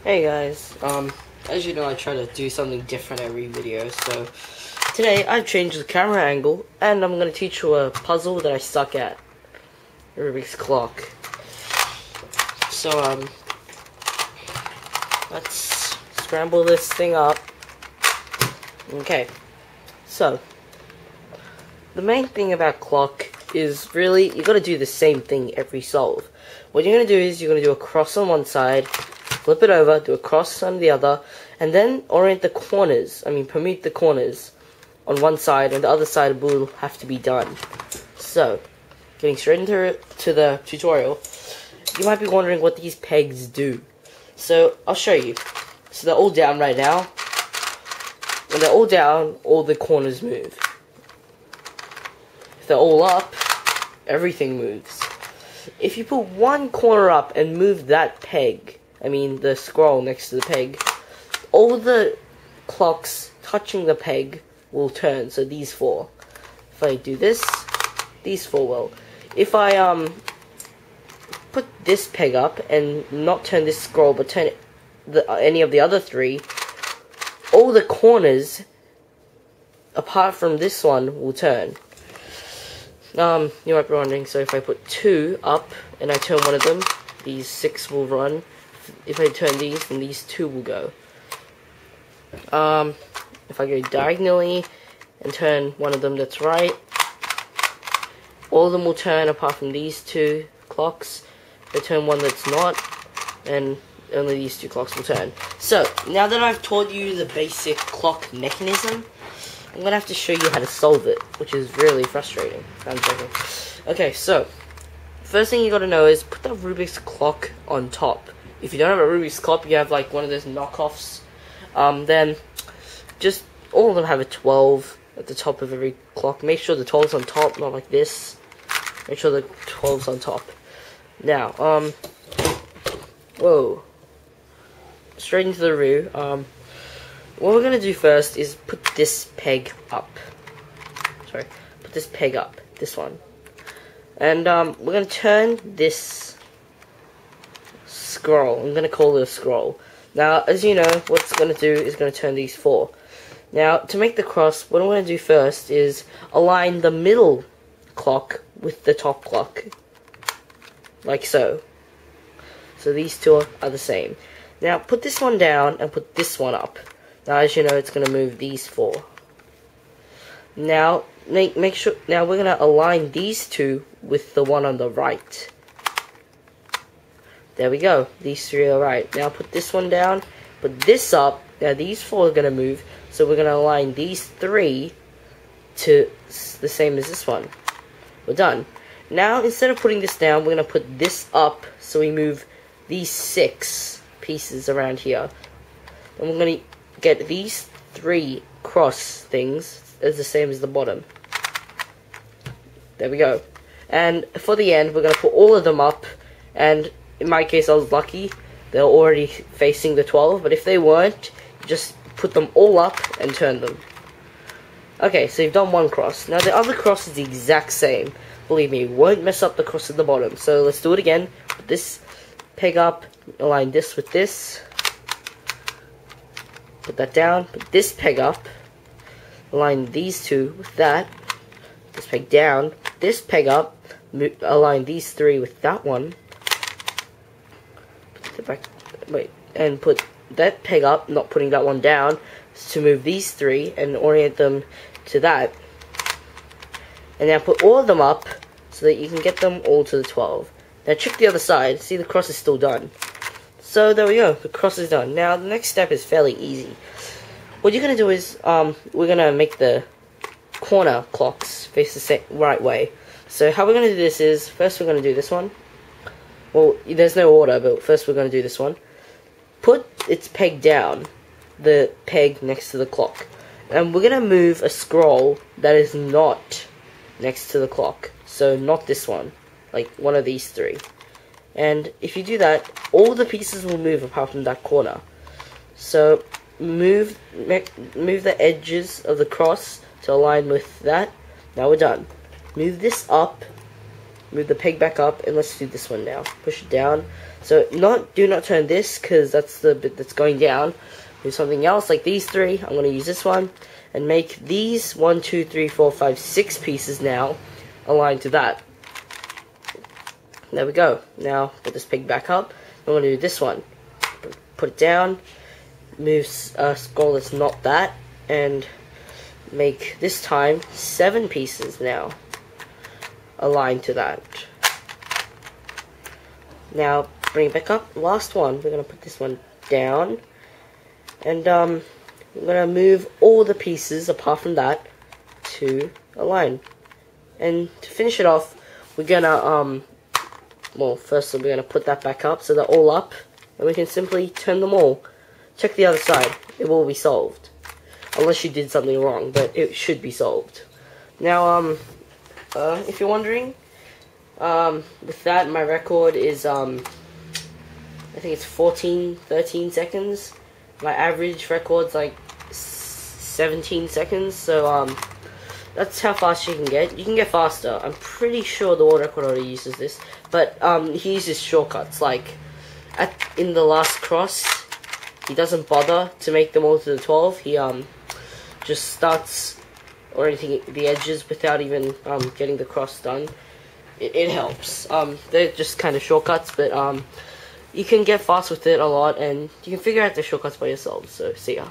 Hey guys, as you know, I try to do something different every video, so today I've changed the camera angle and I'm gonna teach you a puzzle that I suck at. Rubik's clock. So, let's scramble this thing up. Okay, so the main thing about clock is really, you gotta do the same thing every solve. What you're gonna do is, you're gonna do a cross on one side, flip it over, do a cross on the other, and then orient the corners, permute the corners on one side, and the other side will have to be done. So, getting straight into the tutorial, you might be wondering what these pegs do. So, I'll show you. So they're all down right now. When they're all down, all the corners move. If they're all up, everything moves. If you put one corner up and move that peg, the scroll next to the peg, all the clocks touching the peg will turn, so these four. If I do this, these four will. If I put this peg up and not turn this scroll, but turn any of the other three, all the corners, apart from this one, will turn. You might be wondering, so if I put 2 up and I turn one of them, these 6 will run. If I turn these, then these 2 will go. If I go diagonally and turn one of them that's right, all of them will turn apart from these 2 clocks. If I turn one that's not, then only these 2 clocks will turn. So, now that I've taught you the basic clock mechanism, I'm going to have to show you how to solve it, which is really frustrating. Okay, so, first thing you got to know is put the Rubik's clock on top. If you don't have a Rubik's clock, you have like one of those knockoffs, then just all of them have a 12 at the top of every clock. Make sure the 12's on top, not like this. Make sure the 12's on top. Now, whoa. Straight into the root. What we're going to do first is put this peg up. Sorry, put this peg up. This one. And we're going to turn this scroll. I'm going to call it a scroll. Now, as you know, what it's going to do is going to turn these 4. Now, to make the cross, what I'm going to do first is align the middle clock with the top clock. Like so. So these 2 are the same. Now, put this one down and put this one up. Now, as you know, it's going to move these 4. Now, make sure. Now, we're going to align these 2 with the one on the right. There we go. These 3 are right. Now, put this one down. Put this up. Now, these 4 are going to move. So, we're going to align these 3 to the same as this one. We're done. Now, instead of putting this down, we're going to put this up. So, we move these 6 pieces around here. And we're going to get these 3 cross things as the same as the bottom. There we go. And for the end, we're going to put all of them up. And in my case, I was lucky. They're already facing the 12. But if they weren't, just put them all up and turn them. Okay, so you've done one cross. Now the other cross is the exact same. Believe me, it won't mess up the cross at the bottom. So let's do it again. Put this peg up. Align this with this. Put that down, put this peg up, align these 2 with that, this peg down, this peg up, align these 3 with that one, and put that peg up, not putting that one down, to move these 3 and orient them to that. And now put all of them up so that you can get them all to the 12. Now check the other side, see the cross is still done. So there we go, the cross is done. Now the next step is fairly easy. What you're going to do is, we're going to make the corner clocks face the same right way. So how we're going to do this is, first we're going to do this one. Well, there's no order, but first we're going to do this one. Put its peg down, the peg next to the clock. And we're going to move a scroll that is not next to the clock. So not this one, like one of these 3. And if you do that, all the pieces will move apart from that corner. So move the edges of the cross to align with that. Now we're done. Move this up. Move the peg back up, and let's do this one now. Push it down. So do not turn this, because that's the bit that's going down. Do something else like these three. I'm going to use this one and make these 1, 2, 3, 4, 5, 6 pieces now aligned to that. There we go. Now put this pig back up. I'm going to do this one. Put it down. Move a scroll that's not that, and make this time 7 pieces now aligned to that. Now bring it back up. Last one. We're going to put this one down, and we're going to move all the pieces apart from that to align. And to finish it off, we're going to well, firstly we're going to put that back up so they're all up, and we can simply turn them all. Check the other side. It will be solved. Unless you did something wrong, but it should be solved. Now, if you're wondering, with that, my record is, I think it's 13 seconds. My average record's like 17 seconds, so, that's how fast you can get. You can get faster. I'm pretty sure the world record already uses this, but, he uses shortcuts, like, in the last cross, he doesn't bother to make them all to the 12. He just starts orienting the edges without even getting the cross done. It helps. They're just kind of shortcuts, but you can get fast with it a lot, and you can figure out the shortcuts by yourself. So see ya.